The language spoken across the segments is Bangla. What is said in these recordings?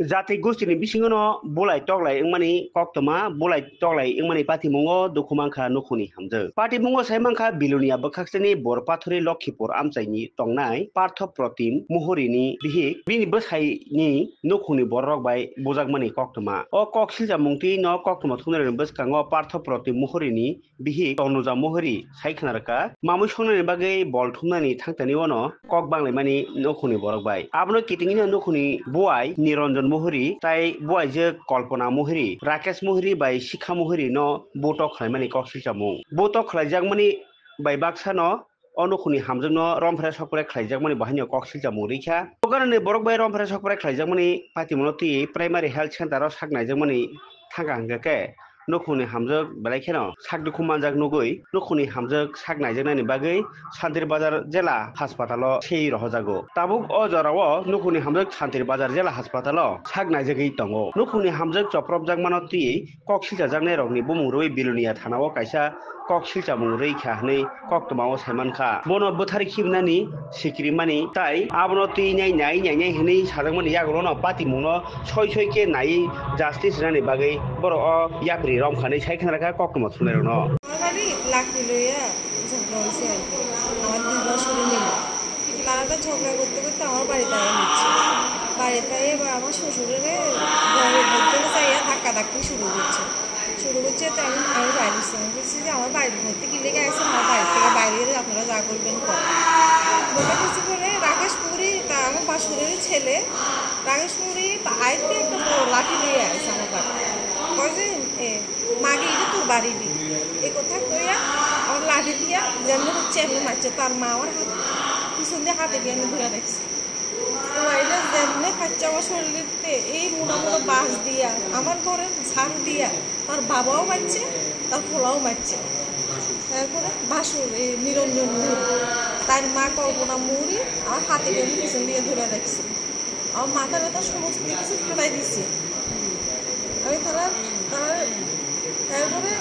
Jati gusti ni bisingono bolai toklai engmani koktoma bolai toklai engmani patimungo dukumangkha nukuni hamjak. Patimungo saimangkha bilunia bwkhaksani borpathori Lokhipur amchaini tongnai Partho Protim Muhurini bihik bini bwshaini nukuni borok bai bujakmani koktoma. O kok siljamungti no koktoma thungnani bwskango Partho Protim Muhurini bihik Tonuja Muhuri saikhnarka mamui songnani bagui bol thumnani thangtani ono kok banglaimani nukuni borok bai. Abono kitingini nukuni buai Niranjan Muhuri tai buai je Kalpana Muhuri Rakesh Muhuri bai Shikha Muhuri no botok khlaimani kok siljamung. Botok khlaijakmani bai baksa no onukuni hamjagno romphra sokpre khlaijakmani bahani kok siljamung rikha. Bokarani borok bai romphra sokpre khlaijakmani patimuno ti primary health center o saknaijakmani thangka hingkake nukuni hamjak belai kheno sakduku manjak nugui nukuni hamjak saknaijaknani bagui Santri Bazar Jela Haspatalo sei rohojago. Tabuk o jorao nukuni hamjak Santri Bazar Jela Haspatalo saknaijagui tongo. Nukuni hamjak choprobjakmano ti kok siljajaknai rokni bumung rwi Bilunia thanao kaisa kok siljamung rwikha hinui koktoma o saimankha. Bono bwthari khibnani sikrimani tai abono tui nai hinui sajakmani yagrono patimungno soi ke nai justice rani bagui borok o yapri romkhanai saikhnarkha koktoma thunnairokno। আমারই লাকড়ি লইয়া ঝগড়া হয়েছে আর কি। আমার 2 বছরের মিলে তারা তো ঝগড়া করতে করতে আমার বাড়িতে আয়া নিচ্ছে। বাড়িতে এবার আমার শ্বশুরের ঘরের মধ্যে চাইয়া ধাক্কি শুরু করছে তো আমি বাইরে বলছি যে আমার বাড়ির মধ্যে কি লেগে গেছে, আমার বাড়ির থেকে বাইরে আপনারা যা করবেন করেন। বলে কিছু করে রাকেশ পুরী তা আমার বাসুরের ছেলে রাকেশ পুরী আইতে একটা বড় লাঠি নিয়ে আসছে আমার বাড়ি। কয় যে মাগে এটা তোর বাড়ি দি এই কথা কইয়া আমার লাঠি দিয়া যেমন হচ্ছে এমনি মারছে। তার মা আমার হাত পিছন দিয়ে হাতে দিয়ে আমি ধরে রাখছি। এটা যেমনি খাচ্ছে আমার শরীরেতে এই মোটা বাঁশ দিয়া আমার ঘরে ঝাড় দিয়া তার বাবাও মারছে, তার ফোলাও মারছে। তারপরে বাসুর এই নিরঞ্জন মুহুরি তার মা কল্পনা মুহুরি আমার হাতে দিয়ে পিছন দিয়ে ধরে রাখছি। আমার মাথা ব্যথা সমস্ত কিছু ফেলাই দিচ্ছে আমি। তারপরে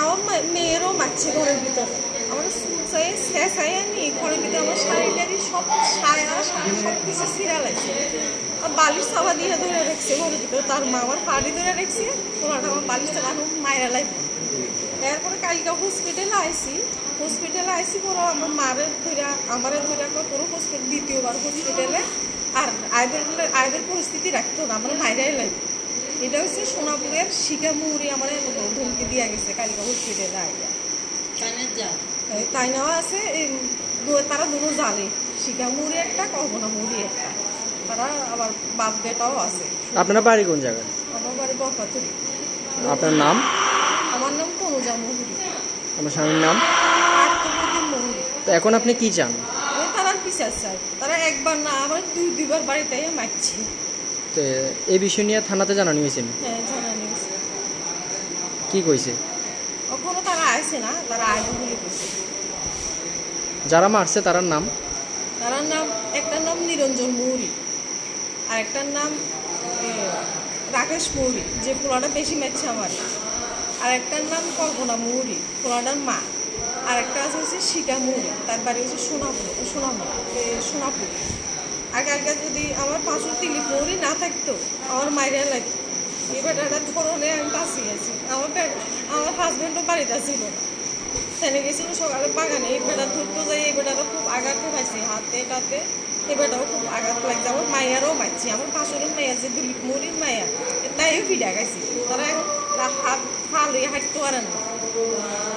আমার মেয়েরও মারছে ঘরের ভিতরে। আমার চাই আনি ঘরের ভিতরে আমার শাড়ি সব সায়া সব কিছু ছিঁড়া লাগছে। আর বালিশ চাপা দিয়ে ধরে রাখছে ঘরের ভিতরে। তার মা আমার পাড়ি ধরে রাখছে, সোনাটা আমার বালিশ চাপা মায়েরা লাগবে। এরপরে কালকে হসপিটালে আইসি পরে আমার আমারে ধরে তোর হসপিটাল দ্বিতীয়বার হসপিটালে। আর আইবের পরিস্থিতি রাখতো না, আমার মায়েরাই লাগবে। এটা হচ্ছে সোনাপুরের শিখা মুহুরি আমার ধমকি দিয়া গেছে কালকে হসপিটালে আইয়া। তাই নেওয়া আছে তারা দুটো জানে, শিখা মুহুরি একটা, কল্পনা মুহুরি একটা। তারা আবার বাপ বেটাও আছে। আপনার বাড়ি কোন জায়গায়? আমার বাড়ি বরপাথুরি। আপনার নাম? আমার নাম তনুজা মুহুরি। আমার স্বামীর নাম? পার্থপ্রতিম মুহুরি। তো এখন আপনি কি চান? তারা বিচার চাই। তারা একবার না আমার দুইবার বাড়িতে মারছে। তো এই বিষয় নিয়ে থানাতে জানানো হয়েছে? হ্যাঁ, জানানো হয়েছে। কি কইছে? এখনো তারা আসে না, তারা আগে বলে কইছে। যারা মারছে তার নাম? একটার নাম নিরঞ্জন মুহুরি, আর একটার নাম রাকেশ মুহুরি যে পোলাটা বেশি মারছে আমার। আর একটার নাম কল্পনা মুহুরি পোলাটার মা। আর একটা আছে হচ্ছে শিখা মুহুরি, তার বাড়ি হচ্ছে সোনাপুর। আর কালকে যদি আমার পাঁচশো দিলীপ মুহুরি না থাকতো আমার মায়েরা লাগতো। এই বেটাটা ধরনে আমি বাঁচিয়ে আছি। আমার হাজব্যান্ডও বাড়িতে ছিল না, সেনে গেছিল সকালে বাগানে। এই বেটা ধরতে যাই, এই বেটাটা খুব আঘাত পাইছে হাতে টাতে। এই বেটাও খুব আঘাত লাগছে। আমার মায়েরাও মারছে। আমার পাঁচশোর মাইয়া যে দিলীপ মুহুরির মাইয়া তাইও ফিডা গাইছে। তারা এখন হাত ফাল হাঁটতে পারে না।